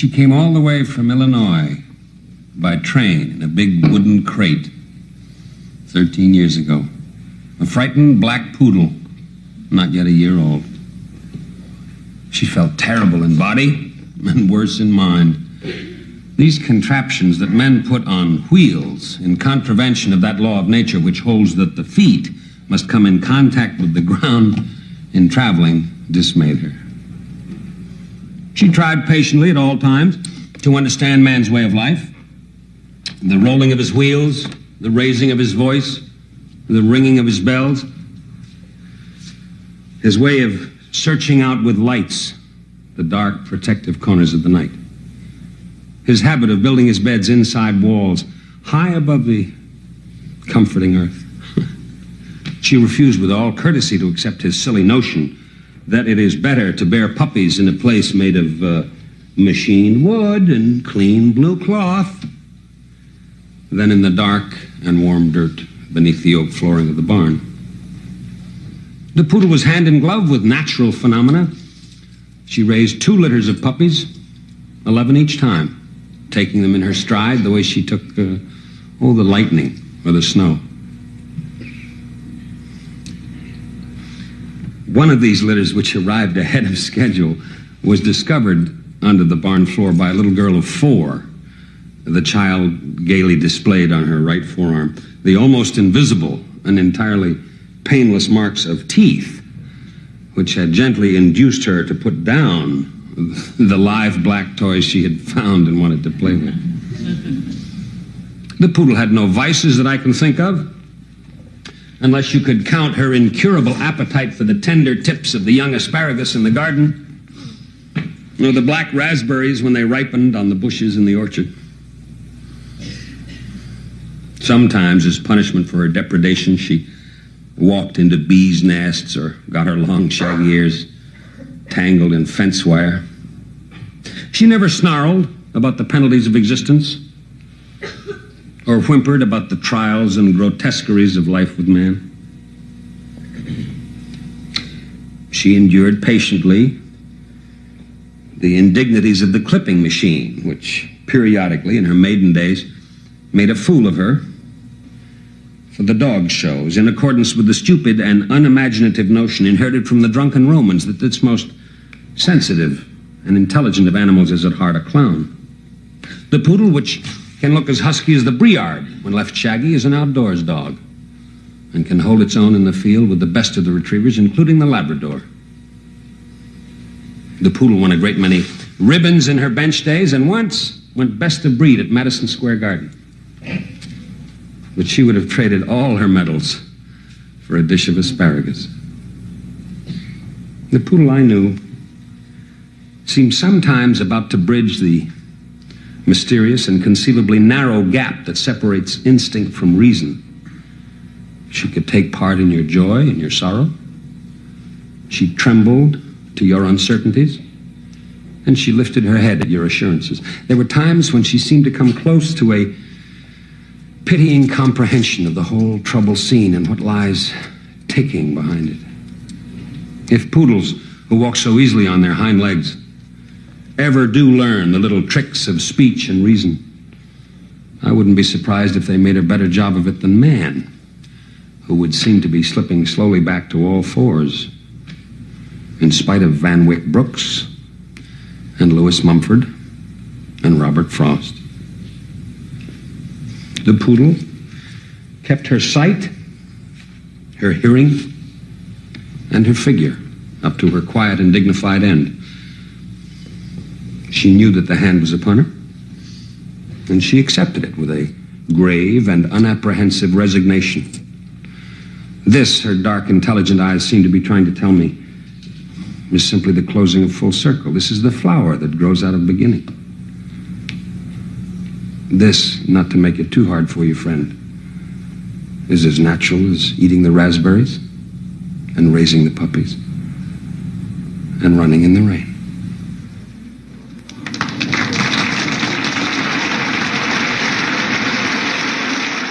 She came all the way from Illinois by train in a big wooden crate 13 years ago. A frightened black poodle, not yet a year old. She felt terrible in body and worse in mind. These contraptions that men put on wheels in contravention of that law of nature which holds that the feet must come in contact with the ground in traveling dismayed her. She tried patiently at all times to understand man's way of life, the rolling of his wheels, the raising of his voice, the ringing of his bells, his way of searching out with lights the dark protective corners of the night, his habit of building his beds inside walls high above the comforting earth. She refused with all courtesy to accept his silly notion that it is better to bear puppies in a place made of machine wood and clean blue cloth than in the dark and warm dirt beneath the oak flooring of the barn. The poodle was hand in glove with natural phenomena. She raised 2 litters of puppies, 11 each time, taking them in her stride the way she took, the lightning or the snow. One of these litters, which arrived ahead of schedule, was discovered under the barn floor by a little girl of 4, the child gaily displayed on her right forearm the almost invisible and entirely painless marks of teeth, which had gently induced her to put down the live black toys she had found and wanted to play with. The poodle had no vices that I can think of, unless you could count her incurable appetite for the tender tips of the young asparagus in the garden, or the black raspberries when they ripened on the bushes in the orchard. Sometimes, as punishment for her depredation, she walked into bees' nests or got her long shaggy ears tangled in fence wire. She never snarled about the penalties of existence or whimpered about the trials and grotesqueries of life with man. She endured patiently the indignities of the clipping machine, which periodically, in her maiden days, made a fool of her for the dog shows, in accordance with the stupid and unimaginative notion inherited from the drunken Romans that its most sensitive and intelligent of animals is at heart a clown. The poodle, which can look as husky as the Briard when left shaggy, is an outdoors dog and can hold its own in the field with the best of the retrievers, including the Labrador. The poodle won a great many ribbons in her bench days and once went best of breed at Madison Square Garden. But she would have traded all her medals for a dish of asparagus. The poodle I knew seemed sometimes about to bridge the mysterious and conceivably narrow gap that separates instinct from reason. She could take part in your joy and your sorrow. She trembled to your uncertainties, and she lifted her head at your assurances. There were times when she seemed to come close to a pitying comprehension of the whole trouble scene and what lies ticking behind it. If poodles, who walk so easily on their hind legs, ever do learn the little tricks of speech and reason, I wouldn't be surprised if they made a better job of it than man, who would seem to be slipping slowly back to all fours, in spite of Van Wyck Brooks and Lewis Mumford and Robert Frost. The poodle kept her sight, her hearing, and her figure up to her quiet and dignified end. She knew that the hand was upon her, and she accepted it with a grave and unapprehensive resignation. This, her dark, intelligent eyes seemed to be trying to tell me, is simply the closing of full circle. This is the flower that grows out of beginning. This, not to make it too hard for you, friend, is as natural as eating the raspberries and raising the puppies and running in the rain.